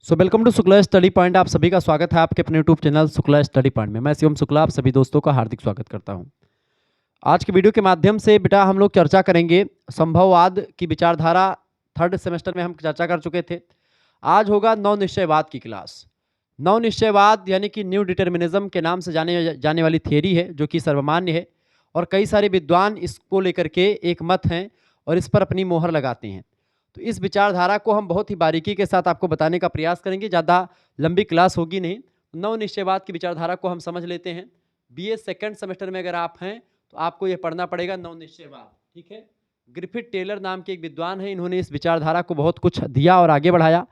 Welcome to Shukla study point. आप सभी का स्वागत है आपके अपने YouTube channel Shukla study point में। मैं शिवम शुक्ला आप सभी दोस्तों का हार्दिक स्वागत करता हूं। आज की वीडियो के माध्यम से बेटा हम लोग चर्चा करेंगे संभववाद की विचारधारा। थर्ड सेमेस्टर में हम चर्चा कर चुके थे। आज होगा नव निश्चयवाद की क्लास। नव निश्चयवाद यानी कि न्यू डिटर्मिनिज्म के नाम से जाने वाली थियरी है, जो कि सर्वमान्य है और कई सारे विद्वान इसको लेकर के एक मत हैं और इस पर अपनी मोहर लगाते हैं। तो इस विचारधारा को हम बहुत ही बारीकी के साथ आपको बताने का प्रयास करेंगे। ज़्यादा लंबी क्लास होगी नहीं। नव निश्चयवाद की विचारधारा को हम समझ लेते हैं। बीए सेकंड सेमेस्टर में अगर आप हैं तो आपको यह पढ़ना पड़ेगा नव निश्चयवाद। ठीक है। ग्रिफिथ टेलर नाम के एक विद्वान हैं, इन्होंने इस विचारधारा को बहुत कुछ दिया और आगे बढ़ाया।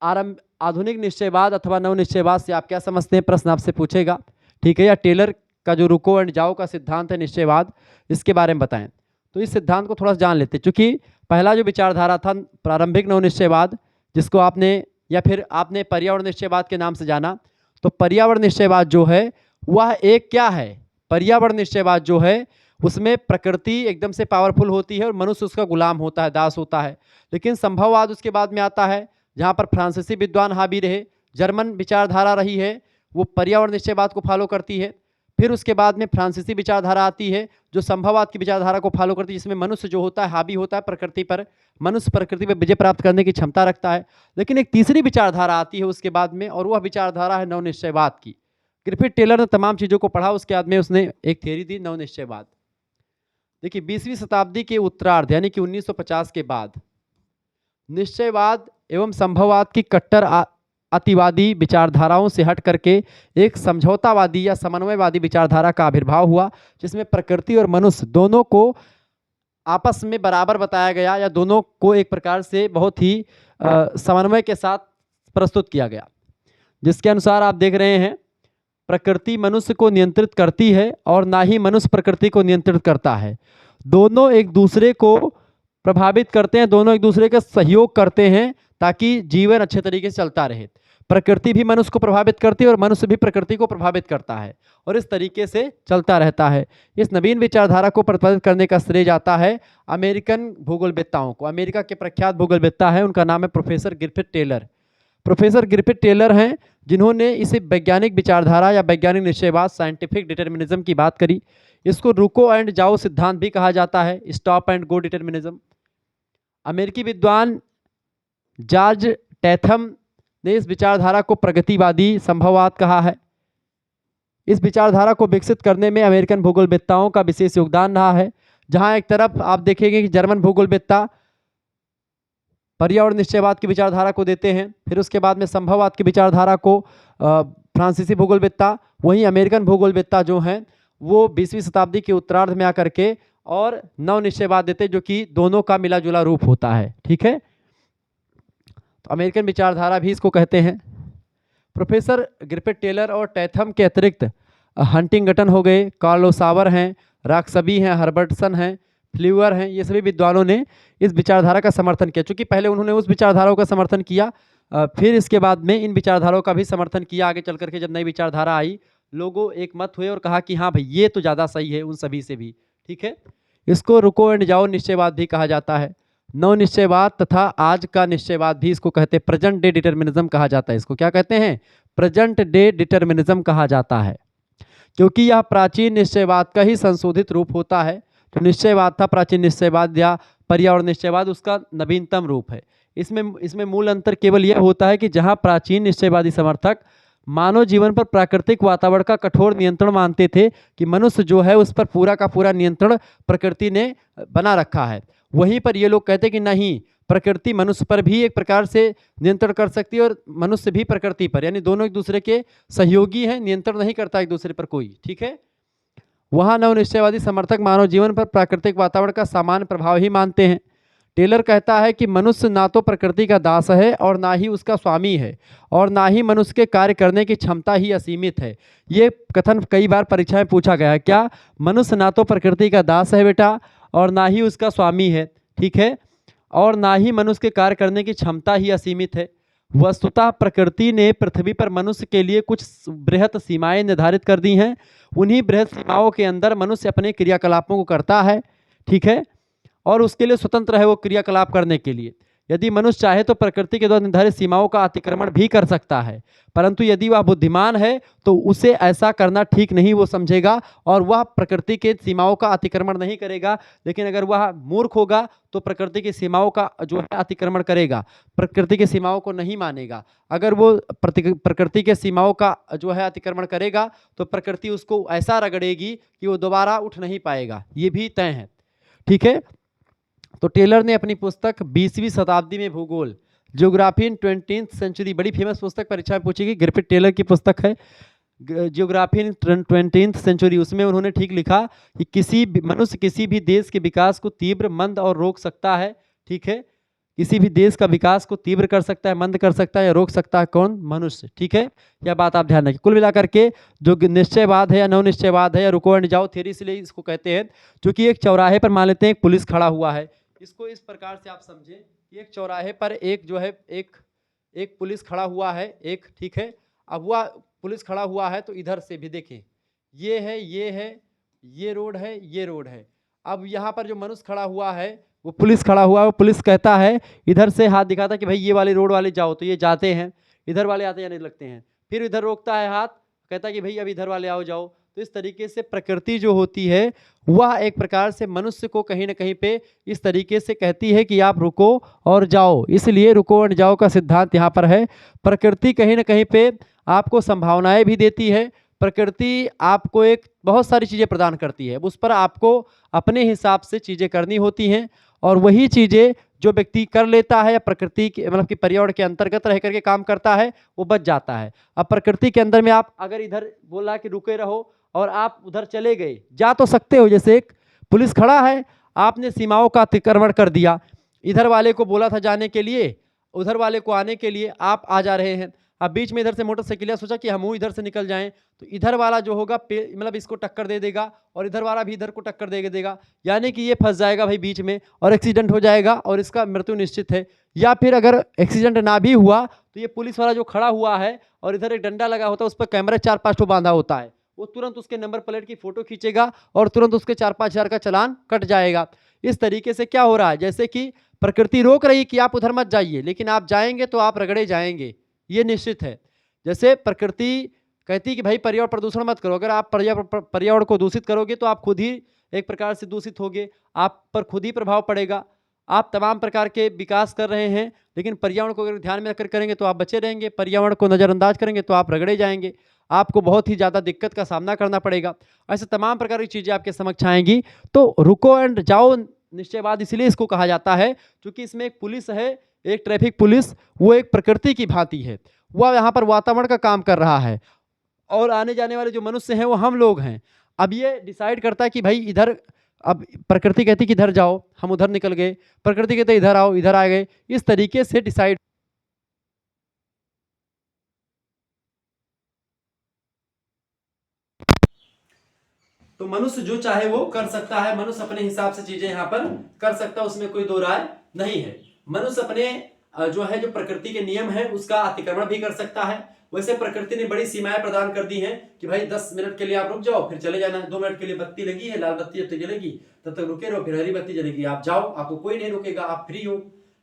आधुनिक निश्चयवाद अथवा नव निश्चयवाद से आप क्या समझते हैं, प्रश्न आपसे पूछेगा। ठीक है। या टेलर का जो रुको एंड जाओ का सिद्धांत है निश्चयवाद, इसके बारे में बताएं। तो इस सिद्धांत को थोड़ा सा जान लेते हैं। चूंकि पहला जो विचारधारा था प्रारंभिक नव निश्चयवाद, जिसको आपने या फिर आपने पर्यावरण निश्चयवाद के नाम से जाना, तो पर्यावरण निश्चयवाद जो है वह एक क्या है, पर्यावरण निश्चयवाद जो है उसमें प्रकृति एकदम से पावरफुल होती है और मनुष्य उसका गुलाम होता है, दास होता है। लेकिन संभववाद उसके बाद में आता है, जहाँ पर फ्रांसीसी विद्वान हावी रहे, जर्मन विचारधारा रही है, वो पर्यावरण निश्चयवाद को फॉलो करती है। फिर उसके बाद में फ्रांसीसी विचारधारा आती है जो संभववाद की विचारधारा को फॉलो करती है, जिसमें मनुष्य जो होता है हावी होता है प्रकृति पर, मनुष्य प्रकृति पर विजय प्राप्त करने की क्षमता रखता है। लेकिन एक तीसरी विचारधारा आती है उसके बाद में, और वह विचारधारा है नव निश्चयवाद की। ग्रिफिथ टेलर ने तमाम चीज़ों को पढ़ा, उसके बाद में उसने एक थ्योरी दी नव निश्चयवाद। देखिए 20वीं शताब्दी के उत्तरार्ध यानी कि 1950 के बाद निश्चयवाद एवं संभववाद की कट्टर अतिवादी विचारधाराओं से हट करके एक समझौतावादी या समन्वयवादी विचारधारा का आविर्भाव हुआ, जिसमें प्रकृति और मनुष्य दोनों को आपस में बराबर बताया गया या दोनों को एक प्रकार से बहुत ही समन्वय के साथ प्रस्तुत किया गया। जिसके अनुसार आप देख रहे हैं प्रकृति मनुष्य को नियंत्रित करती है और ना ही मनुष्य प्रकृति को नियंत्रित करता है। दोनों एक दूसरे को प्रभावित करते हैं, दोनों एक दूसरे का सहयोग करते हैं ताकि जीवन अच्छे तरीके से चलता रहे। प्रकृति भी मनुष्य को प्रभावित करती है और मनुष्य भी प्रकृति को प्रभावित करता है और इस तरीके से चलता रहता है। इस नवीन विचारधारा को प्रतिपादित करने का श्रेय जाता है अमेरिकन भूगोलवेत्ताओं को। अमेरिका के प्रख्यात भूगोलवेत्ता है, उनका नाम है professor Griffith Taylor. Professor Griffith Taylor हैं जिन्होंने इसे वैज्ञानिक विचारधारा या वैज्ञानिक निश्चयवाद, साइंटिफिक डिटर्मिनिज्म की बात करी। इसको रुको एंड जाओ सिद्धांत भी कहा जाता है, स्टॉप एंड गो डिटर्मिनिज्म। अमेरिकी विद्वान जॉर्ज टैथम ने इस विचारधारा को प्रगतिवादी संभववाद कहा है। इस विचारधारा को विकसित करने में अमेरिकन भूगोलवेत्ताओं का विशेष योगदान रहा है। जहां एक तरफ आप देखेंगे कि जर्मन भूगोलवेत्ता पर्यावरण निश्चयवाद की विचारधारा को देते हैं, फिर उसके बाद में संभववाद की विचारधारा को फ्रांसीसी भूगोलवेत्ता, वहीं अमेरिकन भूगोलवेत्ता जो हैं वो 20वीं शताब्दी के उत्तरार्ध में आकर के और नव निश्चयवाद देते, जो कि दोनों का मिला जुला रूप होता है। ठीक है। तो अमेरिकन विचारधारा भी इसको कहते हैं। प्रोफेसर ग्रिफिथ टेलर और टैथम के अतिरिक्त हंटिंगटन हो गए, कार्लोसावर हैं, रॉक्सबी हैं, हर्बर्टसन हैं, फ्लीवर हैं, ये सभी विद्वानों ने इस विचारधारा का समर्थन किया। चूँकि पहले उन्होंने उस विचारधाराओं का समर्थन किया, फिर इसके बाद में इन विचारधाराओं का भी समर्थन किया। आगे चल करके जब नई विचारधारा आई, लोगों एक मत हुए और कहा कि हाँ भाई ये तो ज़्यादा सही है उन सभी से भी। ठीक है। इसको रुको एंड जाओ निश्चयवाद भी कहा जाता है। नव निश्चयवाद तथा आज का निश्चयवाद भी इसको कहते हैं प्रेजेंट डे डिटर्मिनिज्म कहा जाता है। इसको क्या कहते हैं? प्रेजेंट डे डिटर्मिनिज्म कहा जाता है, क्योंकि यह प्राचीन निश्चयवाद का ही संशोधित रूप होता है। जो निश्चयवाद था प्राचीन निश्चयवाद या पर्यावरण निश्चयवाद, उसका नवीनतम रूप है। इसमें मूल अंतर केवल यह होता है कि जहाँ प्राचीन निश्चयवादी समर्थक मानव जीवन पर प्राकृतिक वातावरण का कठोर नियंत्रण मानते थे कि मनुष्य जो है उस पर पूरा का पूरा नियंत्रण प्रकृति ने बना रखा है, वहीं पर ये लोग कहते हैं कि नहीं, प्रकृति मनुष्य पर भी एक प्रकार से नियंत्रण कर सकती है और मनुष्य भी प्रकृति पर, यानी दोनों एक दूसरे के सहयोगी हैं, नियंत्रण नहीं करता एक दूसरे पर कोई। ठीक है। वहाँ नव निश्चयवादी समर्थक मानव जीवन पर प्राकृतिक वातावरण का सामान्य प्रभाव ही मानते हैं। टेलर कहता है कि मनुष्य ना तो प्रकृति का दास है और ना ही उसका स्वामी है, और ना ही मनुष्य के कार्य करने की क्षमता ही असीमित है। ये कथन कई बार परीक्षा में पूछा गया है। क्या मनुष्य ना तो प्रकृति का दास है बेटा और ना ही उसका स्वामी है, ठीक है, और ना ही मनुष्य के कार्य करने की क्षमता ही असीमित है। वस्तुतः प्रकृति ने पृथ्वी पर मनुष्य के लिए कुछ बृहत सीमाएं निर्धारित कर दी हैं। उन्हीं बृहत सीमाओं के अंदर मनुष्य अपने क्रियाकलापों को करता है। ठीक है। और उसके लिए स्वतंत्र है वो क्रियाकलाप करने के लिए। यदि मनुष्य चाहे तो प्रकृति के द्वारा निर्धारित सीमाओं का अतिक्रमण भी कर सकता है, परंतु यदि वह बुद्धिमान है तो उसे ऐसा करना ठीक नहीं वो समझेगा और वह प्रकृति के सीमाओं का अतिक्रमण नहीं करेगा। लेकिन अगर वह मूर्ख होगा तो प्रकृति की सीमाओं का जो है अतिक्रमण करेगा, प्रकृति की सीमाओं को नहीं मानेगा। अगर वो प्रकृति के सीमाओं का जो है अतिक्रमण करेगा तो प्रकृति उसको ऐसा रगड़ेगी कि वो दोबारा उठ नहीं पाएगा, ये भी तय है। ठीक है, तो टेलर ने अपनी पुस्तक 20वीं शताब्दी में भूगोल, ज्योग्राफी इन 20th सेंचुरी, बड़ी फेमस पुस्तक परीक्षा में पूछी गई, ग्रिफिथ टेलर की पुस्तक है ज्योग्राफी इन 20th सेंचुरी। उसमें उन्होंने ठीक लिखा कि मनुष्य किसी भी देश के विकास को तीव्र, मंद और रोक सकता है। ठीक है, किसी भी देश का विकास को तीव्र कर सकता है, मंद कर सकता है या रोक सकता है कौन? मनुष्य। ठीक है, यह बात आप ध्यान रखिए। कुल मिलाकर के जो निश्चयवाद है या नव निश्चयवाद है या रुको एंड जाओ थ्योरी इसलिए इसको कहते हैं, क्योंकि एक चौराहे पर मान लेते हैं एक पुलिस खड़ा हुआ है। इसको इस प्रकार से आप समझें कि एक चौराहे पर एक जो है एक पुलिस खड़ा हुआ है एक। ठीक है, अब वह पुलिस खड़ा हुआ है तो इधर से भी देखें, ये है, ये रोड है, ये रोड है। अब यहाँ पर जो मनुष्य खड़ा हुआ है, वो पुलिस खड़ा हुआ है, वो पुलिस कहता है, इधर से हाथ दिखाता है कि भाई ये वाली रोड वाले जाओ, तो ये जाते हैं, इधर वाले आते जाने लगते हैं। फिर इधर रोकता है हाथ, कहता है कि भाई अब इधर वाले आओ जाओ। तो इस तरीके से प्रकृति जो होती है वह एक प्रकार से मनुष्य को कहीं ना कहीं पे इस तरीके से कहती है कि आप रुको और जाओ। इसलिए रुको और जाओ का सिद्धांत यहाँ पर है। प्रकृति कहीं ना कहीं पे आपको संभावनाएं भी देती है, प्रकृति आपको एक बहुत सारी चीज़ें प्रदान करती है, उस पर आपको अपने हिसाब से चीज़ें करनी होती हैं और वही चीज़ें जो व्यक्ति कर लेता है या प्रकृति के मतलब कि पर्यावरण के अंतर्गत रह करके काम करता है वो बच जाता है। अब प्रकृति के अंदर में आप अगर इधर बोला कि रुके रहो और आप उधर चले गए, जा तो सकते हो, जैसे एक पुलिस खड़ा है, आपने सीमाओं का अतिक्रमण कर दिया, इधर वाले को बोला था जाने के लिए, उधर वाले को आने के लिए, आप आ जा रहे हैं। अब बीच में इधर से मोटरसाइकिल सोचा कि हम इधर से निकल जाएं, तो इधर वाला जो होगा मतलब इसको टक्कर दे देगा और इधर वाला भी इधर को टक्कर दे देगा, यानी कि ये फंस जाएगा भाई बीच में और एक्सीडेंट हो जाएगा और इसका मृत्यु निश्चित है। या फिर अगर एक्सीडेंट ना भी हुआ तो ये पुलिस वाला जो खड़ा हुआ है और इधर एक डंडा लगा होता है, उस पर कैमरा 4-5 ठो बांधा होता है, वो तुरंत उसके नंबर प्लेट की फोटो खींचेगा और तुरंत उसके 4-5 हज़ार का चालान कट जाएगा। इस तरीके से क्या हो रहा है, जैसे कि प्रकृति रोक रही कि आप उधर मत जाइए, लेकिन आप जाएंगे तो आप रगड़े जाएंगे, ये निश्चित है। जैसे प्रकृति कहती है कि भाई पर्यावरण प्रदूषण मत करो, अगर आप पर्यावरण को दूषित करोगे तो आप खुद ही एक प्रकार से दूषित होगे, आप पर खुद ही प्रभाव पड़ेगा। आप तमाम प्रकार के विकास कर रहे हैं लेकिन पर्यावरण को अगर ध्यान में रखकर करेंगे तो आप बचे रहेंगे, पर्यावरण को नज़रअंदाज करेंगे तो आप रगड़े जाएंगे, आपको बहुत ही ज़्यादा दिक्कत का सामना करना पड़ेगा। ऐसे तमाम प्रकार की चीज़ें आपके समक्ष आएंगी। तो रुको एंड जाओ निश्चयवाद इसलिए इसको कहा जाता है क्योंकि इसमें एक पुलिस है, एक ट्रैफिक पुलिस, वो एक प्रकृति की भांति है, वह यहाँ पर वातावरण का काम कर रहा है और आने जाने वाले जो मनुष्य हैं वो हम लोग हैं। अब ये डिसाइड करता है कि भाई इधर, अब प्रकृति कहती कि इधर जाओ, हम उधर निकल गए, प्रकृति कहते इधर आओ, इधर आ गए, इस तरीके से डिसाइड। तो मनुष्य जो चाहे वो कर सकता है, मनुष्य अपने हिसाब से चीजें यहाँ पर कर सकता है, उसमें कोई दो राय नहीं है। मनुष्य अपने जो है जो प्रकृति के नियम है उसका अतिक्रमण भी कर सकता है। वैसे प्रकृति ने बड़ी सीमाएं प्रदान कर दी हैं कि भाई 10 मिनट के लिए आप रुक जाओ फिर चले जाना, 2 मिनट के लिए बत्ती लगी है, लाल बत्ती जब तक जलेगी तब तक रुके रहो, फिर हरी बत्ती जलेगी आप जाओ, आपको कोई नहीं रोकेगा, आप फ्री हो।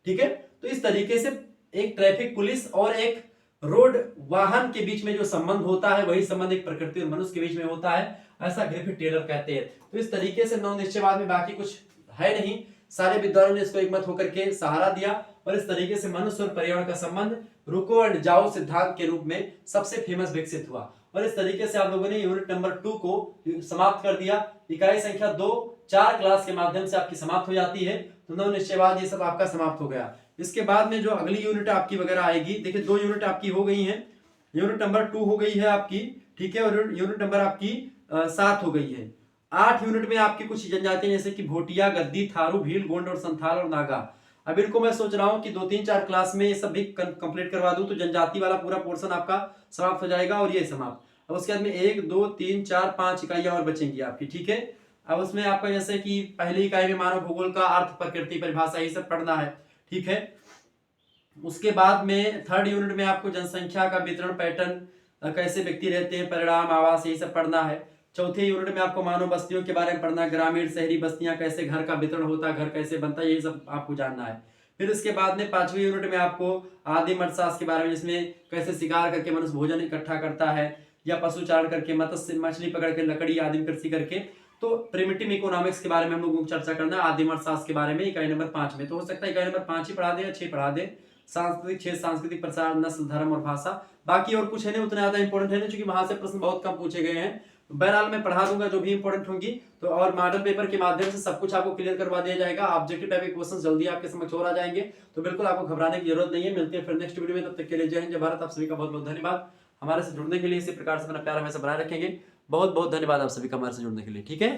ठीक है, तो इस तरीके से एक ट्रैफिक पुलिस और एक रोड वाहन के बीच में जो संबंध होता है वही संबंध एक प्रकृति और मनुष्य के बीच में होता है, ऐसा ग्रिफिथ टेलर कहते हैं। तो इस तरीके से नव निश्चयवाद में बाकी कुछ है नहीं, सारे विद्वानों ने इसको एक मत होकर के सहारा दिया और इस तरीके से मनुष्य और पर्यावरण का संबंध रुको एंड जाओ सिद्धांत के रूप में सबसे फेमस विकसित हुआ। और इस तरीके से आप लोगों ने यूनिट नंबर 2 को समाप्त कर दिया। इकाई संख्या 2 4 क्लास के माध्यम से आपकी समाप्त हो जाती है। तो नव निश्चयवाद ये सब आपका समाप्त हो गया। इसके बाद में जो अगली यूनिट आपकी वगैरह आएगी, देखिए 2 यूनिट आपकी हो गई हैं, यूनिट नंबर 2 हो गई है आपकी, ठीक है, और यूनिट नंबर आपकी 7 हो गई है। 8 यूनिट में आपकी कुछ जनजातियां जैसे कि भोटिया, गद्दी, थारू, भील, गोंड और संथाल और नागा। अब इनको मैं सोच रहा हूं कि 2-3-4 क्लास में ये सब भी कंप्लीट करवा दूं तो जनजाति वाला पूरा पोर्शन आपका समाप्त हो जाएगा और ये समाप्त। अब उसके बाद में 1 2 3 4 5 इकाइयां और बचेंगी आपकी, ठीक है। अब उसमें आपका जैसे कि पहली इकाई में मानव भूगोल का अर्थ, प्रकृति, परिभाषा ये सब पढ़ना है, ठीक है। उसके बाद में 3rd यूनिट में आपको जनसंख्या का वितरण पैटर्न, कैसे व्यक्ति रहते हैं, परिणाम, आवास, यही सब पढ़ना है। 4थे यूनिट में आपको मानव बस्तियों के बारे में पढ़ना, ग्रामीण शहरी बस्तियां कैसे, घर का वितरण होता है, घर कैसे बनता है, यही सब आपको जानना है, फिर उसके बाद में 5वीं यूनिट में आपको आदिम अर्थशास्त्र के बारे में, जिसमें कैसे शिकार करके मनुष्य भोजन इकट्ठा करता है, या पशु चारण करके, मत्स्य मछली पकड़ के, लकड़ी आदिम कृषि करके। तो प्रिमिटिव इकोनॉमिक्स के बारे में हम लोगों को चर्चा करना है, आदिम अर्थशास्त्र के बारे में, इकाई नंबर 5 में। तो हो सकता है इकाई नंबर 5 ही पढ़ा दे या 6 पढ़ा दे। सांस्कृतिक क्षेत्र, सांस्कृतिक प्रसार, नस्ल, धर्म और भाषा, बाकी और कुछ है नहीं, उतना ज्यादा इंपॉर्टेंट है नहीं, क्योंकि वहां से प्रश्न बहुत कम पूछे गए हैं। बहरहाल मैं पढ़ा दूंगा जो भी इंपॉर्टेंट होंगी, तो और मॉडल पेपर के माध्यम से सब कुछ आपको क्लियर करवा दिया जाएगा। ऑब्जेक्टिव टाइप के क्वेश्चन जल्दी आपके समक्ष और आ जाएंगे, तो बिल्कुल आपको घबराने की जरूरत नहीं है। मिलते हैं फिर नेक्स्ट वीडियो में, तब तक के लिए जय हिंद, जय भारत। आप सभी का बहुत बहुत धन्यवाद हमारे से जुड़ने के लिए। इसी प्रकार से अपना प्यार हमेशा बनाए रखेंगे। बहुत बहुत धन्यवाद आप सभी का हमारे से जुड़ने के लिए। ठीक है।